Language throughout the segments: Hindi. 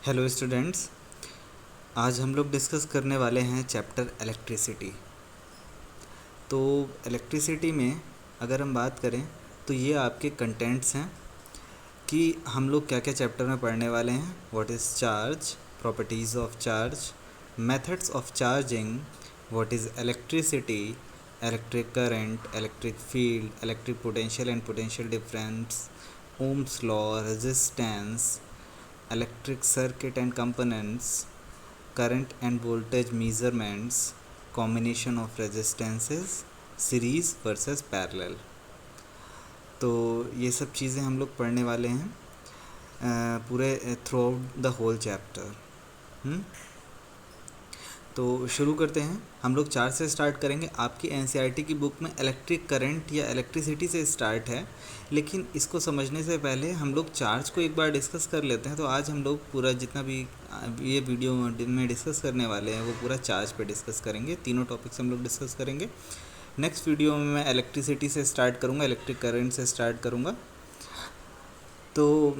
Hello students. आज हम लोग डिस्कस करने वाले हैं चैप्टर इलेक्ट्रिसिटी। तो इलेक्ट्रिसिटी में अगर हम बात करें तो ये आपके कंटेंट्स हैं कि हम लोग क्या क्या चैप्टर में पढ़ने वाले हैं। What is charge, properties of charge, methods of charging, what is electricity, electric current, electric field, electric potential and potential difference, Ohm's law, resistance, electric circuit and components, current and voltage measurements, combination of resistances, series versus parallel। तो ये सब चीज़ें हम लोग पढ़ने वाले हैं पूरे throughout the whole chapter. तो शुरू करते हैं। हम लोग चार्ज से स्टार्ट करेंगे। आपकी एनसीईआरटी की बुक में इलेक्ट्रिक करंट या इलेक्ट्रिसिटी से स्टार्ट है, लेकिन इसको समझने से पहले हम लोग चार्ज को एक बार डिस्कस कर लेते हैं। तो आज हम लोग पूरा जितना भी ये वीडियो में डिस्कस करने वाले हैं वो पूरा चार्ज पे डिस्कस करेंगे। तीनों टॉपिक्स हम लोग डिस्कस करेंगे। नेक्स्ट वीडियो में मैं इलेक्ट्रिसिटी से स्टार्ट करूँगा, इलेक्ट्रिक करंट से स्टार्ट करूँगा। तो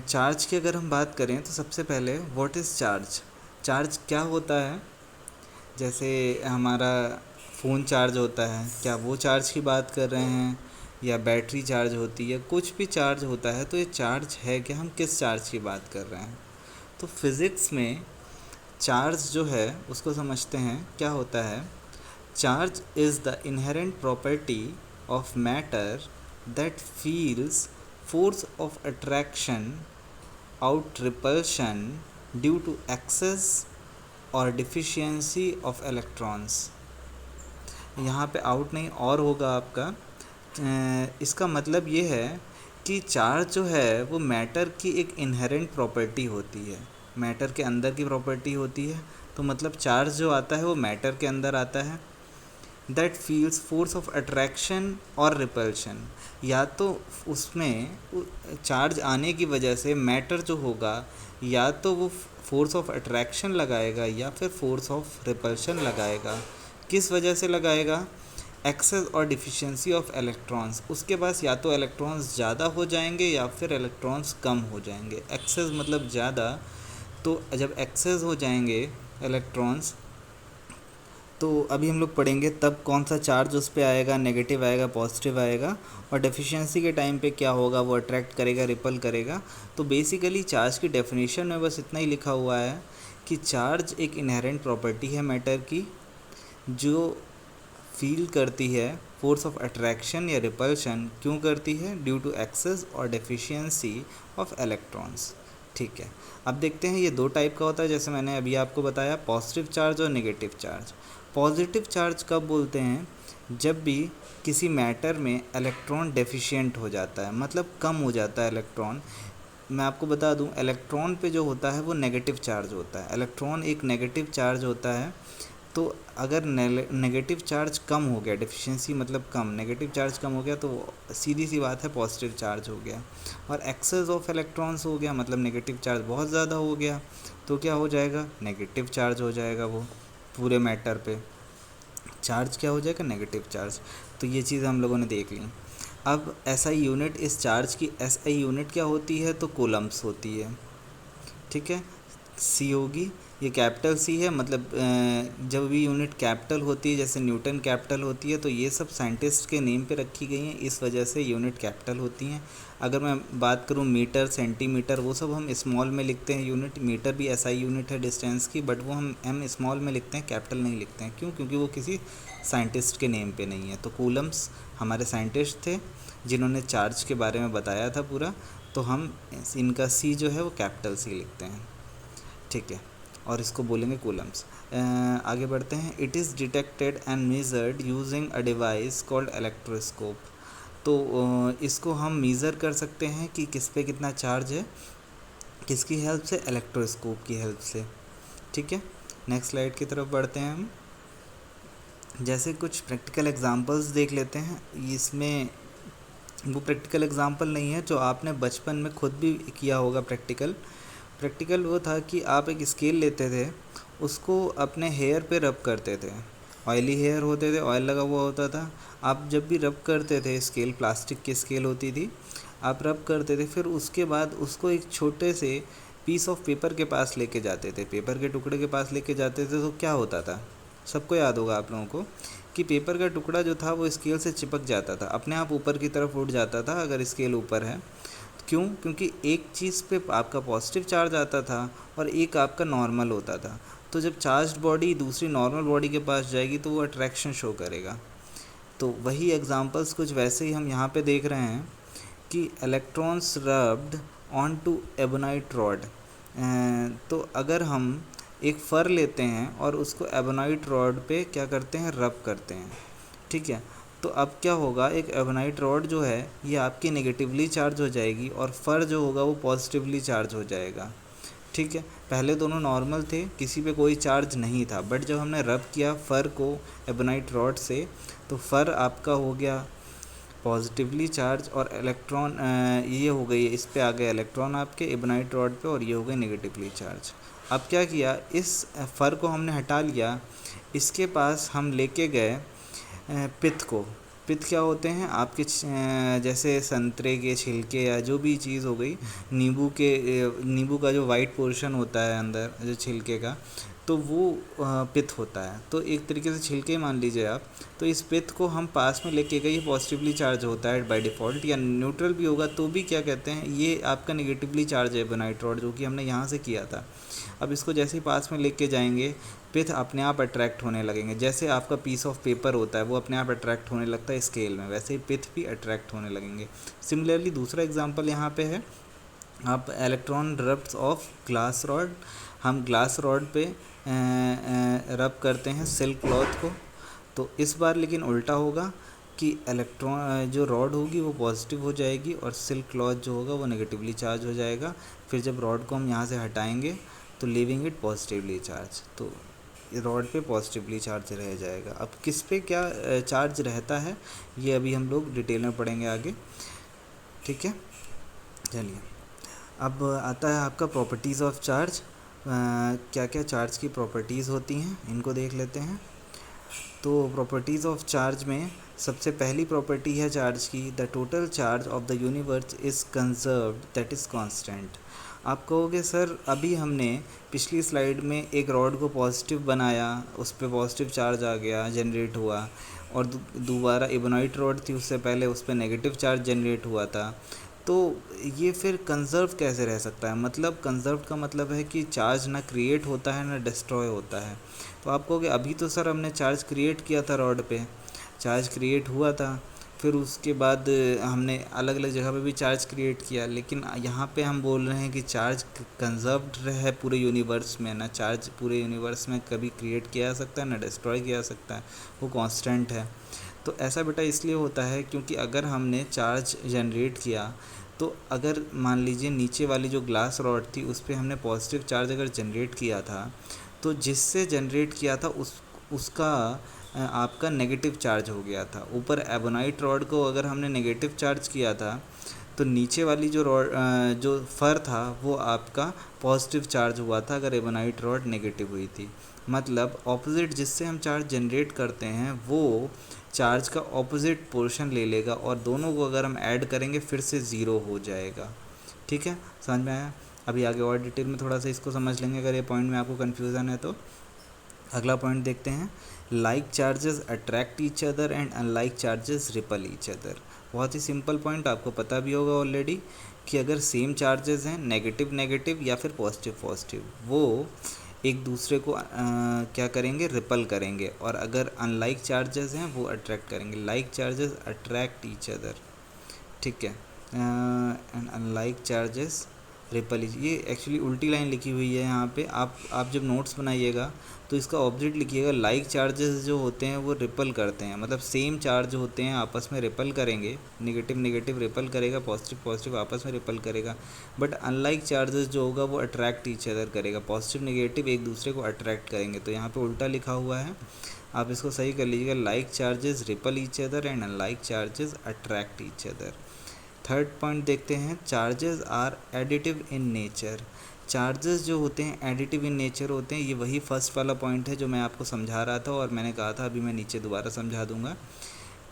चार्ज की अगर हम बात करें तो सबसे पहले व्हाट इज़ चार्ज। चार्ज क्या होता है? जैसे हमारा फ़ोन चार्ज होता है, क्या वो चार्ज की बात कर रहे हैं, या बैटरी चार्ज होती है, कुछ भी चार्ज होता है तो ये चार्ज है क्या, हम किस चार्ज की बात कर रहे हैं। तो फिज़िक्स में चार्ज जो है उसको समझते हैं। क्या होता है? Charge is the inherent property of matter that feels force of attraction out repulsion due to excess और डिफिशियंसी ऑफ इलेक्ट्रॉन्स। यहाँ पे आउट नहीं और होगा आपका। इसका मतलब ये है कि चार्ज जो है वो मैटर की एक इनहेरेंट प्रॉपर्टी होती है, मैटर के अंदर की प्रॉपर्टी होती है। तो मतलब चार्ज जो आता है वो मैटर के अंदर आता है। That feels force of attraction और रिपल्शन, या तो उसमें चार्ज आने की वजह से मैटर जो होगा या तो वो फोर्स ऑफ अट्रैक्शन लगाएगा या फिर फोर्स ऑफ रिपल्शन लगाएगा। किस वजह से लगाएगा? एक्सेस और डिफिशियंसी ऑफ इलेक्ट्रॉन्स। उसके पास या तो इलेक्ट्रॉन्स ज़्यादा हो जाएंगे या फिर इलेक्ट्रॉन्स कम हो जाएंगे। एक्सेस मतलब ज़्यादा, तो जब एक्सेस हो जाएंगे इलेक्ट्रॉन्स तो अभी हम लोग पढ़ेंगे तब कौन सा चार्ज उस पर आएगा, नेगेटिव आएगा, पॉजिटिव आएगा। और डेफिशिएंसी के टाइम पे क्या होगा, वो अट्रैक्ट करेगा, रिपल करेगा। तो बेसिकली चार्ज की डेफिनेशन में बस इतना ही लिखा हुआ है कि चार्ज एक इनहेरेंट प्रॉपर्टी है मैटर की जो फील करती है फोर्स ऑफ अट्रैक्शन या रिपल्शन। क्यों करती है? ड्यू टू एक्सेस और डेफिशिएंसी ऑफ इलेक्ट्रॉन्स। ठीक है, अब देखते हैं ये दो टाइप का होता है, जैसे मैंने अभी आपको बताया, पॉजिटिव चार्ज और नेगेटिव चार्ज। पॉजिटिव चार्ज कब बोलते हैं? जब भी किसी मैटर में इलेक्ट्रॉन डेफिशिएंट हो जाता है, मतलब कम हो जाता है इलेक्ट्रॉन। मैं आपको बता दूं, इलेक्ट्रॉन पे जो होता है वो नेगेटिव चार्ज होता है। इलेक्ट्रॉन एक नेगेटिव चार्ज होता है। तो अगर नेगेटिव चार्ज कम हो गया, डेफिशिएंसी मतलब कम, नेगेटिव चार्ज कम हो गया तो सीधी सी बात है पॉजिटिव चार्ज हो गया। और एक्सेस ऑफ इलेक्ट्रॉन्स हो गया, मतलब नेगेटिव चार्ज बहुत ज़्यादा हो गया, तो क्या हो जाएगा? नेगेटिव चार्ज हो जाएगा। वो पूरे मैटर पे चार्ज क्या हो जाएगा? Negative charge. तो ये चीज़ हम लोगों ने देख ली। अब एसआई यूनिट, इस चार्ज की एसआई यूनिट क्या होती है? तो कूलम्स होती है। ठीक है, सी होगी, ये कैपिटल सी है। मतलब जब भी यूनिट कैपिटल होती है, जैसे न्यूटन कैपिटल होती है, तो ये सब साइंटिस्ट के नेम पे रखी गई हैं, इस वजह से यूनिट कैपिटल होती हैं। अगर मैं बात करूँ मीटर, सेंटीमीटर, वो सब हम स्मॉल में लिखते हैं यूनिट। मीटर भी एसआई यूनिट है डिस्टेंस की, बट वो हम स्मॉल में लिखते हैं, कैपिटल नहीं लिखते हैं। क्यों? क्योंकि वो किसी साइंटिस्ट के नेम पे नहीं है। तो कूलम्स हमारे साइंटिस्ट थे जिन्होंने चार्ज के बारे में बताया था पूरा, तो हम इनका सी जो है वो कैपिटल सी लिखते हैं। ठीक है, और इसको बोलेंगे कूलम्स। आगे बढ़ते हैं। It is detected and measured using a device called electroscope. तो इसको हम मेज़र कर सकते हैं कि किस पे कितना चार्ज है, किसकी हेल्प से? इलेक्ट्रोस्कोप की हेल्प से। ठीक है, नेक्स्ट स्लाइड की तरफ बढ़ते हैं हम। जैसे कुछ प्रैक्टिकल एग्जांपल्स देख लेते हैं। इसमें वो प्रैक्टिकल एग्जांपल नहीं है जो आपने बचपन में खुद भी किया होगा। प्रैक्टिकल वो था कि आप एक स्केल लेते थे, उसको अपने हेयर पे रब करते थे। ऑयली हेयर होते थे, ऑयल लगा हुआ होता था। आप जब भी रब करते थे, स्केल प्लास्टिक की स्केल होती थी, आप रब करते थे, फिर उसके बाद उसको एक छोटे से पीस ऑफ पेपर के पास लेके जाते थे, पेपर के टुकड़े के पास लेके जाते थे, तो क्या होता था, सबको याद होगा आप लोगों को कि पेपर का टुकड़ा जो था वो स्केल से चिपक जाता था, अपने आप ऊपर की तरफ उठ जाता था अगर स्केल ऊपर है। क्यों? क्योंकि एक चीज़ पे आपका पॉजिटिव चार्ज आता था और एक आपका नॉर्मल होता था। तो जब चार्ज्ड बॉडी दूसरी नॉर्मल बॉडी के पास जाएगी तो वो अट्रैक्शन शो करेगा। तो वही एग्जांपल्स कुछ वैसे ही हम यहाँ पे देख रहे हैं कि electrons rubbed on to ebonite rod. तो अगर हम एक फ़र लेते हैं और उसको एबोनाइट रॉड पे क्या करते हैं, रब करते हैं, ठीक है। तो अब क्या होगा, एक एबोनाइट रॉड जो है ये आपकी नेगेटिवली चार्ज हो जाएगी और फ़र जो होगा वो पॉजिटिवली चार्ज हो जाएगा, ठीक है। पहले दोनों नॉर्मल थे, किसी पे कोई चार्ज नहीं था, बट जब हमने रब किया फ़र को एबोनाइट रॉड से तो फ़र आपका हो गया पॉजिटिवली चार्ज और इलेक्ट्रॉन ये हो गई, इस पे आ गए इलेक्ट्रॉन आपके एबोनाइट रॉड पे और ये हो गई नेगेटिवली चार्ज। अब क्या किया, इस फ़र को हमने हटा लिया, इसके पास हम लेके गए पित्त को। पित्त क्या होते हैं आपके जैसे संतरे के छिलके या जो भी चीज़ हो गई, नींबू का जो वाइट पोर्शन होता है अंदर जो छिलके का, तो वो पित्त होता है। तो एक तरीके से छिलके मान लीजिए आप। तो इस पित्त को हम पास में लेके गए, ये पॉजिटिवली चार्ज होता है बाय डिफ़ॉल्ट, या न्यूट्रल भी होगा तो भी क्या कहते हैं, ये आपका नेगेटिवली चार्ज है एबोनाइट रॉड, जो कि हमने यहाँ से किया था। अब इसको जैसे ही पास में लेके जाएंगे पित्त अपने आप अट्रैक्ट होने लगेंगे। जैसे आपका पीस ऑफ पेपर होता है वो अपने आप अट्रैक्ट होने लगता है स्केल में, वैसे ही पित्त भी अट्रैक्ट होने लगेंगे। सिमिलरली दूसरा एग्जांपल यहाँ पे है, आप electron rubs of glass rod, हम ग्लास रॉड पे रब करते हैं सिल्क क्लॉथ को। तो इस बार लेकिन उल्टा होगा कि इलेक्ट्रॉन जो रॉड होगी वो पॉजिटिव हो जाएगी और सिल्क क्लॉथ जो होगा वो नेगेटिवली चार्ज हो जाएगा। फिर जब रॉड को हम यहाँ से हटाएंगे तो लीविंग इट पॉजिटिवली चार्ज, तो रॉड पे पॉजिटिवली चार्ज रह जाएगा। अब किस पे क्या चार्ज रहता है ये अभी हम लोग डिटेल में पढ़ेंगे आगे, ठीक है। चलिए अब आता है आपका प्रॉपर्टीज़ ऑफ चार्ज। क्या क्या चार्ज की प्रॉपर्टीज़ होती हैं इनको देख लेते हैं। तो प्रॉपर्टीज़ ऑफ चार्ज में सबसे पहली प्रॉपर्टी है चार्ज की, the total charge of the universe is conserved that is constant. आप कहोगे सर अभी हमने पिछली स्लाइड में एक रॉड को पॉजिटिव बनाया, उस पर पॉजिटिव चार्ज आ गया, जनरेट हुआ, और दोबारा एबोनाइट रॉड थी उससे पहले, उस पर नेगेटिव चार्ज जनरेट हुआ था। तो ये फिर कंजर्व कैसे रह सकता है, मतलब कंजर्व का मतलब है कि चार्ज ना क्रिएट होता है ना डिस्ट्रॉय होता है। तो आप कहोगे अभी तो सर हमने चार्ज क्रिएट किया था, रॉड पे चार्ज क्रिएट हुआ था, फिर उसके बाद हमने अलग अलग जगह पे भी चार्ज क्रिएट किया, लेकिन यहाँ पे हम बोल रहे हैं कि चार्ज कंजर्व्ड है पूरे यूनिवर्स में, ना चार्ज पूरे यूनिवर्स में कभी क्रिएट किया जा सकता है ना डिस्ट्रॉय किया जा सकता है, वो कांस्टेंट है। तो ऐसा बेटा इसलिए होता है क्योंकि अगर हमने चार्ज जनरेट किया तो अगर मान लीजिए नीचे वाली जो ग्लास रॉड थी उस पर हमने पॉजिटिव चार्ज अगर जनरेट किया था, तो जिससे जनरेट किया था उसका आपका नेगेटिव चार्ज हो गया था। ऊपर एबोनाइट रॉड को अगर हमने नेगेटिव चार्ज किया था तो नीचे वाली जो रॉड जो फ़र था वो आपका पॉजिटिव चार्ज हुआ था अगर एबोनाइट रॉड नेगेटिव हुई थी। मतलब ऑपोजिट जिससे हम चार्ज जनरेट करते हैं वो चार्ज का ऑपोजिट पोर्शन ले लेगा और दोनों को अगर हम ऐड करेंगे फिर से ज़ीरो हो जाएगा, ठीक है। समझ में आया? अभी आगे और डिटेल में थोड़ा सा इसको समझ लेंगे अगर ये पॉइंट में आपको कन्फ्यूज़न है तो। अगला पॉइंट देखते हैं, like charges attract each other and unlike charges repel each other. बहुत ही सिंपल पॉइंट, आपको पता भी होगा ऑलरेडी कि अगर सेम चार्जेस हैं नेगेटिव नेगेटिव या फिर पॉजिटिव पॉजिटिव, वो एक दूसरे को क्या करेंगे, रिपल करेंगे, और अगर अनलाइक चार्जेस हैं वो अट्रैक्ट करेंगे। Like charges attract each other, ठीक है, एंड अनलाइक चार्जेस रिपल। ये एक्चुअली उल्टी लाइन लिखी हुई है यहाँ पे। आप जब नोट्स बनाइएगा तो इसका ऑपोजिट लिखिएगा, लाइक चार्जेस जो होते हैं वो रिपल करते हैं, मतलब सेम चार्ज होते हैं आपस में रिपल करेंगे, नेगेटिव नेगेटिव रिपल करेगा, पॉजिटिव पॉजिटिव आपस में रिपल करेगा। बट अनलाइक चार्जेस जो होगा वो अट्रैक्ट ईच अदर करेगा, पॉजिटिव नेगेटिव एक दूसरे को अट्रैक्ट करेंगे। तो यहाँ पर उल्टा लिखा हुआ है, आप इसको सही कर लीजिएगा, like charges repel each other and unlike charges attract each other. Third point देखते हैं, charges are additive in nature. Charges जो होते हैं एडिटिव इन नेचर होते हैं, ये वही फर्स्ट वाला पॉइंट है जो मैं आपको समझा रहा था और मैंने कहा था अभी मैं नीचे दोबारा समझा दूंगा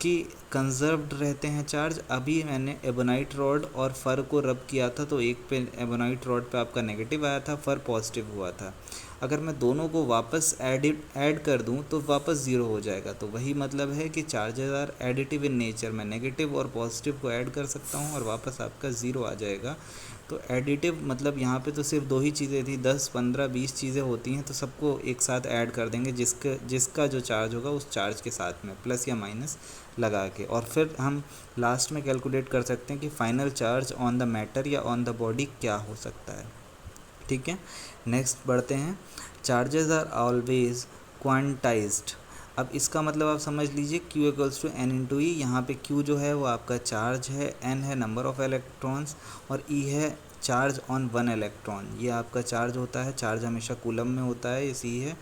कि कंजर्व्ड रहते हैं चार्ज। अभी मैंने एबोनाइट रॉड और फर को रब किया था तो एक पे एबोनाइट रॉड पे आपका नेगेटिव आया था, फर पॉजिटिव हुआ था। अगर मैं दोनों को वापस ऐड कर दूं तो वापस ज़ीरो हो जाएगा। तो वही मतलब है कि charges are additive in nature. मैं नेगेटिव और पॉजिटिव को ऐड कर सकता हूं और वापस आपका ज़ीरो आ जाएगा। तो एडिटिव मतलब यहाँ पे तो सिर्फ दो ही चीज़ें थी, 10 15 20 चीज़ें होती हैं तो सबको एक साथ ऐड कर देंगे, जिसका जो चार्ज होगा उस चार्ज के साथ में प्लस या माइनस लगा के, और फिर हम लास्ट में कैलकुलेट कर सकते हैं कि final charge on the matter या ऑन द बॉडी क्या हो सकता है। ठीक है, नेक्स्ट बढ़ते हैं। Charges are always quantized. अब इसका मतलब आप समझ लीजिए Q equals to n into e. यहाँ पे Q जो है वो आपका चार्ज है, N है नंबर ऑफ़ इलेक्ट्रॉन्स और E है चार्ज ऑन वन इलेक्ट्रॉन। ये आपका चार्ज होता है, चार्ज हमेशा कूलम में होता है, ये C है।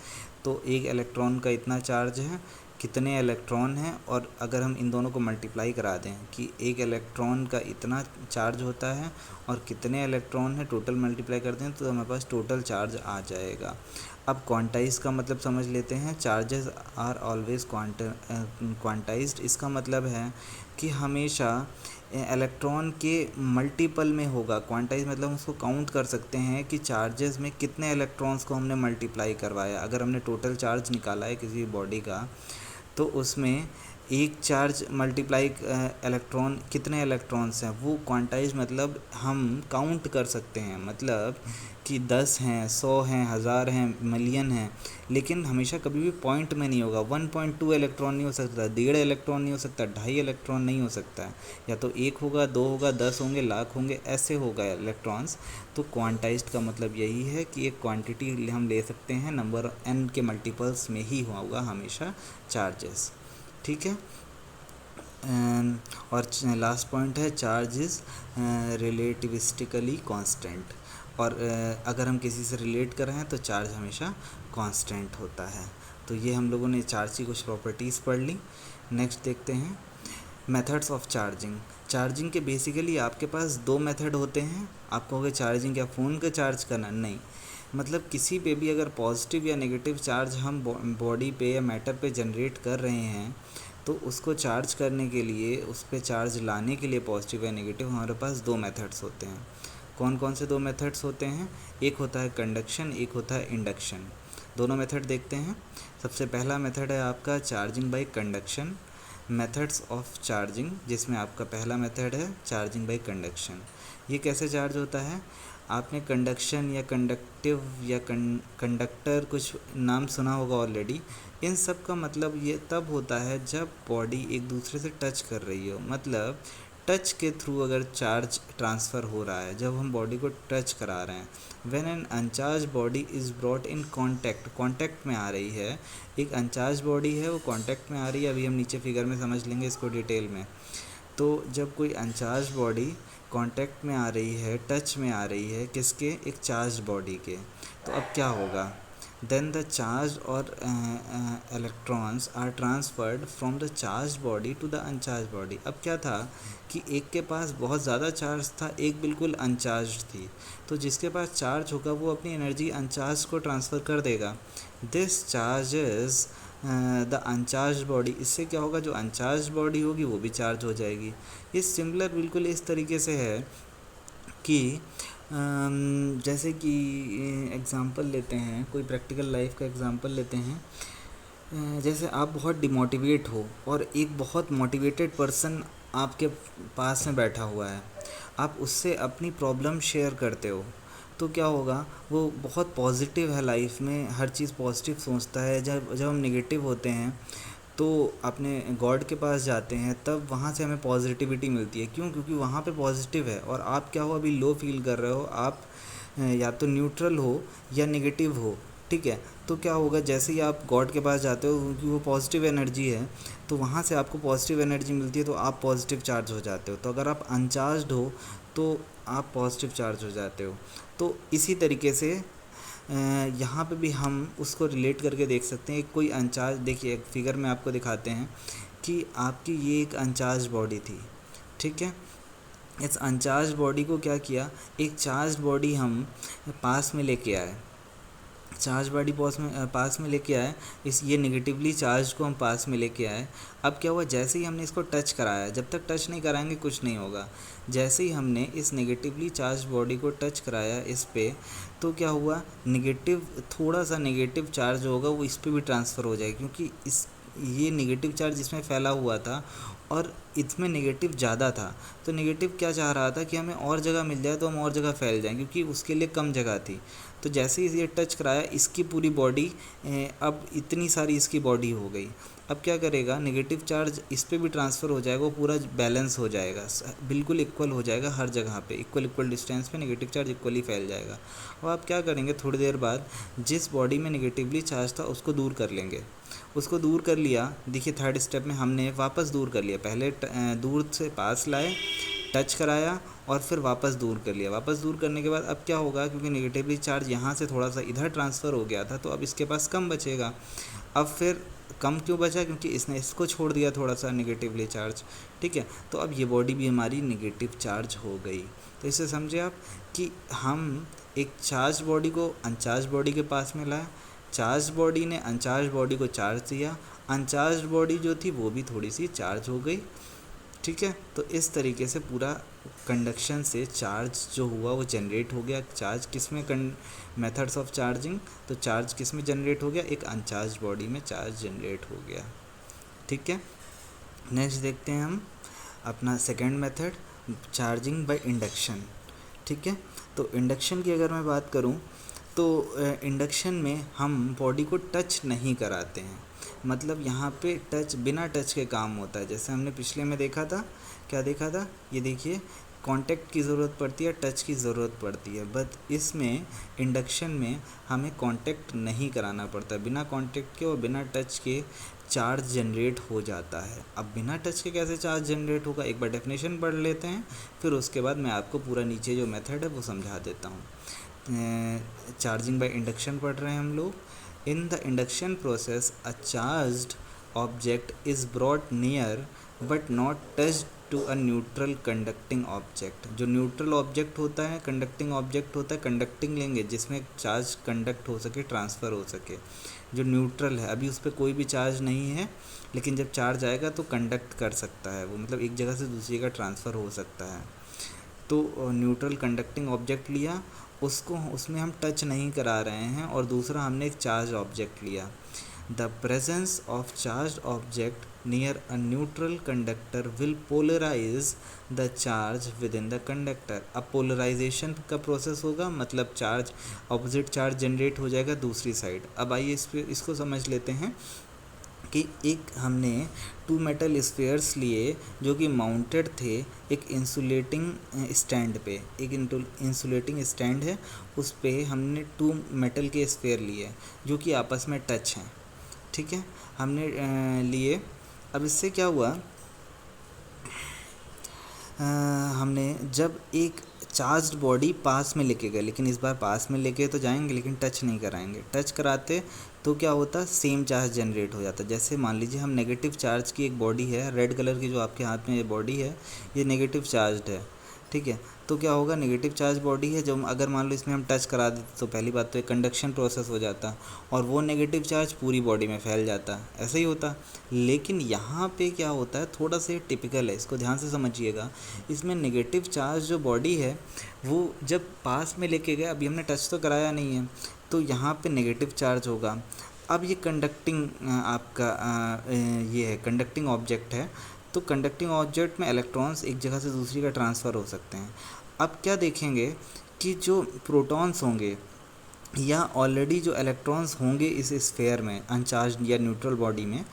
तो एक इलेक्ट्रॉन का इतना चार्ज है, कितने इलेक्ट्रॉन हैं, और अगर हम इन दोनों को मल्टीप्लाई करा दें कि एक इलेक्ट्रॉन का इतना चार्ज होता है और कितने इलेक्ट्रॉन हैं, टोटल मल्टीप्लाई करते हैं तो हमारे पास टोटल चार्ज आ जाएगा। अब क्वांटाइज का मतलब समझ लेते हैं। चार्जेस आर ऑलवेज क्वांटाइज्ड, इसका मतलब है कि हमेशा इलेक्ट्रॉन के मल्टीपल में होगा। क्वांटाइज मतलब हम उसको काउंट कर सकते हैं कि चार्जेस में कितने इलेक्ट्रॉन्स को हमने मल्टीप्लाई करवाया। अगर हमने टोटल चार्ज निकाला है किसी बॉडी का तो उसमें एक चार्ज मल्टीप्लाई इलेक्ट्रॉन, कितने इलेक्ट्रॉन्स हैं वो क्वांटाइज मतलब हम काउंट कर सकते हैं। मतलब कि 10 हैं, 100 हैं, 1000 हैं, मिलियन हैं, लेकिन हमेशा कभी भी पॉइंट में नहीं होगा। 1.2 इलेक्ट्रॉन नहीं हो सकता, 1.5 इलेक्ट्रॉन नहीं हो सकता, 2.5 इलेक्ट्रॉन नहीं हो सकता है। या तो एक होगा, दो होगा, 10 होंगे, लाख होंगे, ऐसे होगा इलेक्ट्रॉन्स। तो क्वांटाइज्ड का मतलब यही है कि एक क्वांटिटी हम ले सकते हैं, नंबर n के मल्टीपल्स में ही होगा हमेशा चार्जेस। ठीक है। और लास्ट पॉइंट है चार्ज इज़ रिलेटिविस्टिकली कांस्टेंट। और अगर हम किसी से रिलेट कर रहे हैं तो चार्ज हमेशा कांस्टेंट होता है। तो ये हम लोगों ने चार्ज की कुछ प्रॉपर्टीज़ पढ़ ली। नेक्स्ट देखते हैं मेथड्स ऑफ चार्जिंग। चार्जिंग के बेसिकली आपके पास दो मेथड होते हैं। आप कहोगे चार्जिंग क्या फ़ोन का चार्ज करना? नहीं, मतलब किसी पे भी अगर पॉजिटिव या नेगेटिव चार्ज हम बॉडी पे या मैटर पे जनरेट कर रहे हैं तो उसको चार्ज करने के लिए, उस पर चार्ज लाने के लिए पॉजिटिव या नेगेटिव, हमारे पास दो मेथड्स होते हैं। कौन कौन से दो मेथड्स होते हैं? एक होता है कंडक्शन, एक होता है इंडक्शन। दोनों मेथड देखते हैं। सबसे पहला मेथड है आपका charging by conduction, methods of charging, जिसमें आपका पहला मेथड है चार्जिंग बाय कंडक्शन। ये कैसे चार्ज होता है? आपने कंडक्शन या कंडक्टिव या कंडक्टर कुछ नाम सुना होगा ऑलरेडी। इन सब का मतलब ये तब होता है जब बॉडी एक दूसरे से टच कर रही हो, मतलब टच के थ्रू अगर चार्ज ट्रांसफ़र हो रहा है, जब हम बॉडी को टच करा रहे हैं। When an uncharged body is brought in contact में आ रही है, एक अनचार्ज बॉडी है वो कॉन्टैक्ट में आ रही है। अभी हम नीचे फिगर में समझ लेंगे इसको डिटेल में। तो जब कोई अनचार्ज बॉडी कांटेक्ट में आ रही है, टच में आ रही है, किसके? एक चार्ज बॉडी के, तो अब क्या होगा? देन द चार्ज और electrons are transferred from the charge body to the uncharge body. अब क्या था कि एक के पास बहुत ज़्यादा चार्ज था, एक बिल्कुल अनचार्ज थी। तो जिसके पास चार्ज होगा वो अपनी एनर्जी अनचार्ज को ट्रांसफ़र कर देगा। This charges the uncharge body. इससे क्या होगा? जो अनचार्ज बॉडी होगी वो भी चार्ज हो जाएगी। ये सिमिलर बिल्कुल इस तरीके से है कि जैसे कि एग्ज़ाम्पल लेते हैं, कोई प्रैक्टिकल लाइफ का एग्ज़ाम्पल लेते हैं। जैसे आप बहुत डिमोटिवेट हो और एक बहुत मोटिवेटेड पर्सन आपके पास में बैठा हुआ है, आप उससे अपनी प्रॉब्लम शेयर करते हो, तो क्या होगा? वो बहुत पॉजिटिव है, लाइफ में हर चीज़ पॉजिटिव सोचता है। जब जब हम नेगेटिव होते हैं तो अपने गॉड के पास जाते हैं, तब वहाँ से हमें पॉजिटिविटी मिलती है। क्यों? क्योंकि वहाँ पे पॉजिटिव है। और आप क्या हो, अभी लो फील कर रहे हो, आप या तो न्यूट्रल हो या नेगेटिव हो। ठीक है, तो क्या होगा? जैसे ही आप गॉड के पास जाते हो, क्योंकि वो पॉजिटिव एनर्जी है, तो वहाँ से आपको पॉजिटिव एनर्जी मिलती है, तो आप पॉजिटिव चार्ज हो जाते हो। तो अगर आप अनचार्ज्ड हो तो आप पॉजिटिव चार्ज हो जाते हो। तो इसी तरीके से यहाँ पे भी हम उसको रिलेट करके देख सकते हैं। कोई अनचार्ज, देखिए एक फिगर में आपको दिखाते हैं कि आपकी ये एक अनचार्ज बॉडी थी। ठीक है, इस अनचार्ज बॉडी को क्या किया? एक चार्ज बॉडी हम पास में लेके आए। चार्ज बॉडी पास में लेके आए, इस ये नेगेटिवली चार्ज को हम पास में लेके आए। अब क्या हुआ, जैसे ही हमने इसको टच कराया, जब तक टच नहीं कराएंगे कुछ नहीं होगा, जैसे ही हमने इस नेगेटिवली चार्ज बॉडी को टच कराया इस पे, तो क्या हुआ, नेगेटिव, थोड़ा सा नेगेटिव चार्ज होगा वो इस पे भी ट्रांसफ़र हो जाएगा, क्योंकि इस ये नेगेटिव चार्ज इसमें फैला हुआ था और इसमें नेगेटिव ज़्यादा था। तो नेगेटिव क्या चाह रहा था कि हमें और जगह मिल जाए तो हम और जगह फैल जाएं, क्योंकि उसके लिए कम जगह थी। तो जैसे ही ये टच कराया, इसकी पूरी बॉडी, अब इतनी सारी इसकी बॉडी हो गई। अब क्या करेगा, नेगेटिव चार्ज इस पे भी ट्रांसफ़र हो जाएगा, वो पूरा बैलेंस हो जाएगा, बिल्कुल इक्वल हो जाएगा, हर जगह पे इक्वल डिस्टेंस पे नेगेटिव चार्ज इक्वली फैल जाएगा। और आप क्या करेंगे, थोड़ी देर बाद जिस बॉडी में नेगेटिवली चार्ज था उसको दूर कर लेंगे। उसको दूर कर लिया, देखिए थर्ड स्टेप में हमने वापस दूर कर लिया, पहले दूर से पास लाए, टच कराया और फिर वापस दूर कर लिया। वापस दूर करने के बाद अब क्या होगा, क्योंकि नेगेटिवली चार्ज यहाँ से थोड़ा सा इधर ट्रांसफ़र हो गया था, तो अब इसके पास कम बचेगा। अब फिर कम क्यों बचा, क्योंकि इसने इसको छोड़ दिया थोड़ा सा नेगेटिवली चार्ज, ठीक है। तो अब ये बॉडी भी हमारी नेगेटिव चार्ज हो गई। तो इससे समझे आप कि हम एक चार्ज बॉडी को अनचार्ज बॉडी के पास में लाए, चार्ज बॉडी ने अनचार्ज बॉडी को चार्ज दिया, अनचार्ज बॉडी जो थी वो भी थोड़ी सी चार्ज हो गई, ठीक है। तो इस तरीके से पूरा कंडक्शन से चार्ज जो हुआ वो जनरेट हो गया। चार्ज किस में, मेथड्स ऑफ चार्जिंग, तो चार्ज किस में जनरेट हो गया, एक अनचार्ज बॉडी में चार्ज जनरेट हो गया, ठीक है। नेक्स्ट देखते हैं हम अपना second method, charging by induction, ठीक है। तो इंडक्शन की अगर मैं बात करूं तो इंडक्शन में हम बॉडी को टच नहीं कराते हैं, मतलब यहाँ पे टच, बिना टच के काम होता है। जैसे हमने पिछले में देखा था, क्या देखा था, ये देखिए कांटेक्ट की ज़रूरत पड़ती है, टच की ज़रूरत पड़ती है, बट इसमें इंडक्शन में हमें कांटेक्ट नहीं कराना पड़ता, बिना कांटेक्ट के और बिना टच के चार्ज जनरेट हो जाता है। अब बिना टच के कैसे चार्ज जनरेट होगा, एक बार डेफिनेशन पढ़ लेते हैं, फिर उसके बाद मैं आपको पूरा नीचे जो मेथड है वो समझा देता हूँ। चार्जिंग बाय इंडक्शन पढ़ रहे हैं हम लोग। In the induction process a charged object is brought near but not touched to a neutral conducting object. जो न्यूट्रल ऑब्जेक्ट होता है, कंडक्टिंग ऑब्जेक्ट होता है, कंडक्टिंग लेंगे जिसमें चार्ज कंडक्ट हो सके, ट्रांसफ़र हो सके। जो न्यूट्रल है, अभी उस पर कोई भी चार्ज नहीं है, लेकिन जब चार्ज आएगा तो कंडक्ट कर सकता है वो, मतलब एक जगह से दूसरी जगह ट्रांसफ़र हो सकता है। तो न्यूट्रल कंडक्टिंग ऑब्जेक्ट लिया, उसको उसमें हम टच नहीं करा रहे हैं, और दूसरा हमने एक चार्ज ऑब्जेक्ट लिया। The presence of charge object near a neutral conductor will polarise the charge within the conductor. अब पोलराइजेशन का प्रोसेस होगा, मतलब चार्ज, ऑपोजिट चार्ज जनरेट हो जाएगा दूसरी साइड। अब आइए इसको समझ लेते हैं कि एक हमने 2 मेटल स्फेयर्स लिए जो कि माउंटेड थे एक इंसुलेटिंग स्टैंड पे। एक इंसुलेटिंग स्टैंड है, उस पे हमने 2 मेटल के स्फेयर लिए जो कि आपस में टच हैं, ठीक है, हमने लिए। अब इससे क्या हुआ, हमने जब एक चार्ज्ड बॉडी पास में लेके गए, लेकिन इस बार पास में लेके तो जाएंगे लेकिन टच नहीं कराएंगे, टच कराते तो क्या होता, सेम चार्ज जनरेट हो जाता। जैसे मान लीजिए हम नेगेटिव चार्ज की एक बॉडी है, रेड कलर की जो आपके हाथ में ये बॉडी है, ये नेगेटिव चार्ज है, ठीक है। तो क्या होगा, नेगेटिव चार्ज बॉडी है, जब अगर मान लो इसमें हम टच करा देते तो पहली बात तो एक कंडक्शन प्रोसेस हो जाता और वो नेगेटिव चार्ज पूरी बॉडी में फैल जाता, ऐसा ही होता। लेकिन यहाँ पे क्या होता है, थोड़ा सा टिपिकल है, इसको ध्यान से समझिएगा। इसमें नेगेटिव चार्ज जो बॉडी है वो जब पास में लेके गए, अभी हमने टच तो कराया नहीं है, तो यहाँ पे नेगेटिव चार्ज होगा। अब ये कंडक्टिंग ये है, कंडक्टिंग ऑब्जेक्ट है, तो कंडक्टिंग ऑब्जेक्ट में इलेक्ट्रॉन्स एक जगह से दूसरी का ट्रांसफ़र हो सकते हैं। अब क्या देखेंगे कि जो प्रोटॉन्स होंगे या ऑलरेडी जो इलेक्ट्रॉन्स होंगे इस स्फेयर में, अनचार्ज या न्यूट्रल बॉडी में,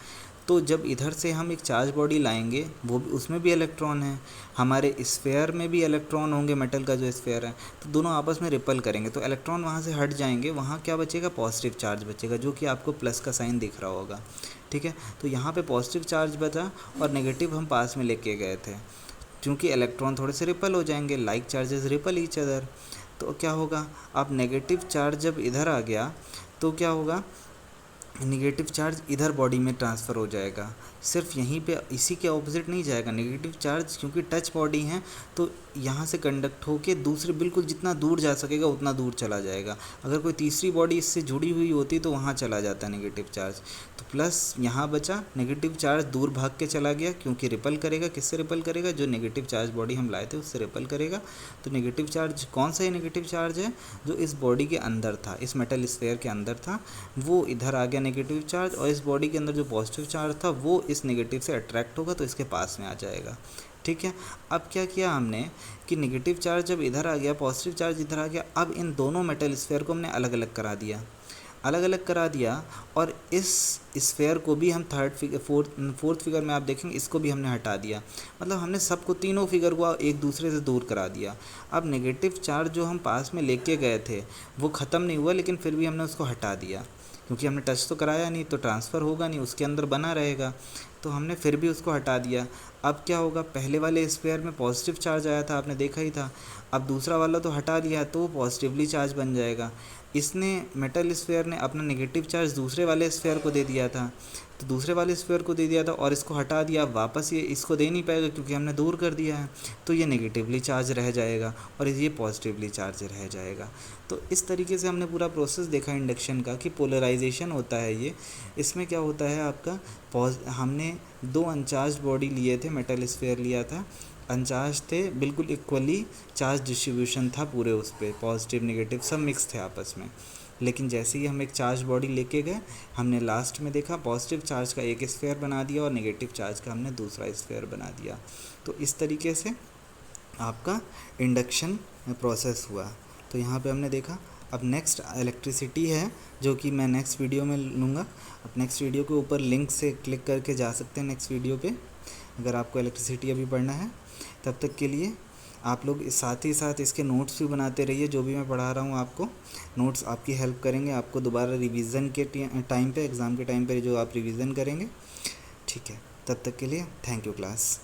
तो जब इधर से हम एक चार्ज बॉडी लाएंगे वो भी, उसमें भी इलेक्ट्रॉन है, हमारे स्फेयर में भी इलेक्ट्रॉन होंगे, मेटल का जो स्फेयर है, तो दोनों आपस में रिपल करेंगे, तो इलेक्ट्रॉन वहाँ से हट जाएंगे, वहाँ क्या बचेगा, पॉजिटिव चार्ज बचेगा, जो कि आपको प्लस का साइन दिख रहा होगा, ठीक है। तो यहाँ पे पॉजिटिव चार्ज बचा और नेगेटिव हम पास में लेके गए थे, क्योंकि इलेक्ट्रॉन थोड़े से रिपल हो जाएंगे, like charges repel each other. तो क्या होगा, अब नेगेटिव चार्ज जब इधर आ गया तो क्या होगा, नेगेटिव चार्ज इधर बॉडी में ट्रांसफ़र हो जाएगा, सिर्फ यहीं पे इसी के ऑपोजिट नहीं जाएगा। नेगेटिव चार्ज क्योंकि टच बॉडी है तो यहाँ से कंडक्ट होके दूसरे बिल्कुल जितना दूर जा सकेगा उतना दूर चला जाएगा। अगर कोई तीसरी बॉडी इससे जुड़ी हुई होती तो वहाँ चला जाता नेगेटिव चार्ज। तो प्लस यहाँ बचा, नेगेटिव चार्ज दूर भाग के चला गया क्योंकि रिपल करेगा। किससे रिपल करेगा? जो नेगेटिव चार्ज बॉडी हम लाए थे उससे रिपल करेगा। तो नेगेटिव चार्ज कौन सा नेगेटिव चार्ज है? जो इस बॉडी के अंदर था, इस मेटल स्फेयर के अंदर था, वो इधर आ गया नेगेटिव चार्ज, और इस बॉडी के अंदर जो पॉजिटिव चार्ज था वो इस नेगेटिव से अट्रैक्ट होगा तो इसके पास में आ जाएगा। ठीक है। अब क्या किया हमने कि नेगेटिव चार्ज जब इधर आ गया, पॉजिटिव चार्ज इधर आ गया, अब इन दोनों मेटल स्फेयर को हमने अलग अलग करा दिया, अलग अलग करा दिया। और इस स्फेयर को भी हम फोर्थ फिगर में आप देखेंगे इसको भी हमने हटा दिया। मतलब हमने सबको, तीनों फिगर को एक दूसरे से दूर करा दिया। अब नेगेटिव चार्ज जो हम पास में लेके गए थे वो ख़त्म नहीं हुआ, लेकिन फिर भी हमने उसको हटा दिया क्योंकि हमने टच तो कराया नहीं, तो ट्रांसफ़र होगा नहीं, उसके अंदर बना रहेगा। तो हमने फिर भी उसको हटा दिया। अब क्या होगा? पहले वाले स्फेयर में पॉजिटिव चार्ज आया था, आपने देखा ही था। अब दूसरा वाला तो हटा दिया तो वो पॉजिटिवली चार्ज बन जाएगा। इसने मेटल स्फेयर ने अपना नेगेटिव चार्ज दूसरे वाले स्फेयर को दे दिया था, तो दूसरे वाले स्फेयर को दे दिया था और इसको हटा दिया। वापस ये इसको दे नहीं पाएगा क्योंकि हमने दूर कर दिया है, तो ये नेगेटिवली चार्ज रह जाएगा और ये पॉजिटिवली चार्ज रह जाएगा। तो इस तरीके से हमने पूरा प्रोसेस देखा इंडक्शन का कि पोलराइजेशन होता है ये। इसमें क्या होता है आपका, हमने 2 अनचार्ज बॉडी लिए थे, मेटल स्फेयर लिया था, अनचार्ज थे, बिल्कुल इक्वली चार्ज डिस्ट्रीब्यूशन था पूरे उस पर, पॉजिटिव नेगेटिव सब मिक्स थे आपस में। लेकिन जैसे ही हम एक चार्ज बॉडी लेके गए, हमने लास्ट में देखा पॉजिटिव चार्ज का एक स्फेयर बना दिया और नेगेटिव चार्ज का हमने दूसरा स्फेयर बना दिया। तो इस तरीके से आपका इंडक्शन प्रोसेस हुआ। तो यहाँ पे हमने देखा। अब नेक्स्ट इलेक्ट्रिसिटी है जो कि मैं नेक्स्ट वीडियो में लूँगा। अब नेक्स्ट वीडियो के ऊपर लिंक से क्लिक करके जा सकते हैं नेक्स्ट वीडियो पे, अगर आपको इलेक्ट्रिसिटी अभी पढ़ना है। तब तक के लिए आप लोग साथ ही साथ इसके नोट्स भी बनाते रहिए। जो भी मैं पढ़ा रहा हूँ आपको नोट्स आपकी हेल्प करेंगे, आपको दोबारा रिवीजन के टाइम पे, एग्ज़ाम के टाइम पे जो आप रिवीजन करेंगे। ठीक है, तब तक के लिए थैंक यू क्लास।